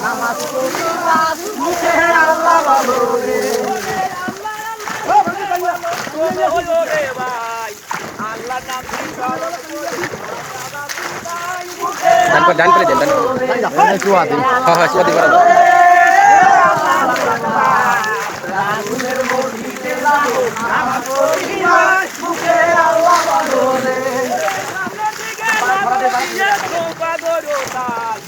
নামাজ পড়িবা মুখে আল্লাহ বলো রে ডান করে দেন রাসূলের মসজিদে যাবো নামাজ পড়িবা মুখে আল্লাহ বলো রে সামনে দিকে দিয়ে নৌকা ধরো তাই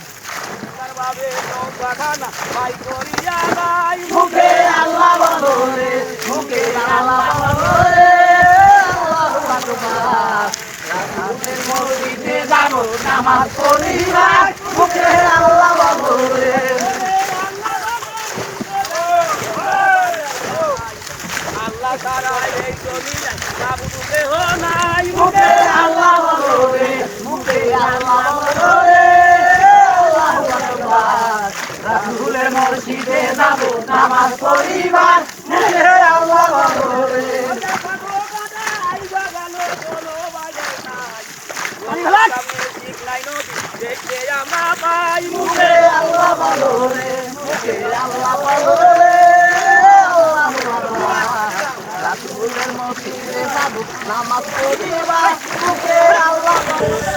ভাবে নৌকা খানা ভাই করিয়া নাই মুখে আল্লাহ বলো রে মুখে আল্লাহ বলো রে আল্লাহু আকবার রাসূলের মসজিদে যাবো নামাজ পড়িবা মুখে আল্লাহ বলো রে আল্লাহ তাআলা এই দুনিয়ায় মাবুদ দেহ নাই মুখে আল্লাহ বলো রে মুখে আল্লাহ বলো রে আল্লাহু আকবার রাসূলের মসজিদে যাবো নামাজ পড়িবা মুখে আল্লাহ বলো রে দেখে আমরা পাই মুখে আল্লাহ বলো রে মুখে আল্লাহ বলো রে আল্লাহু আকবার রাসূলের মসজিদে যাবো নামাজ পড়িবা মুখে আল্লাহ বলো রে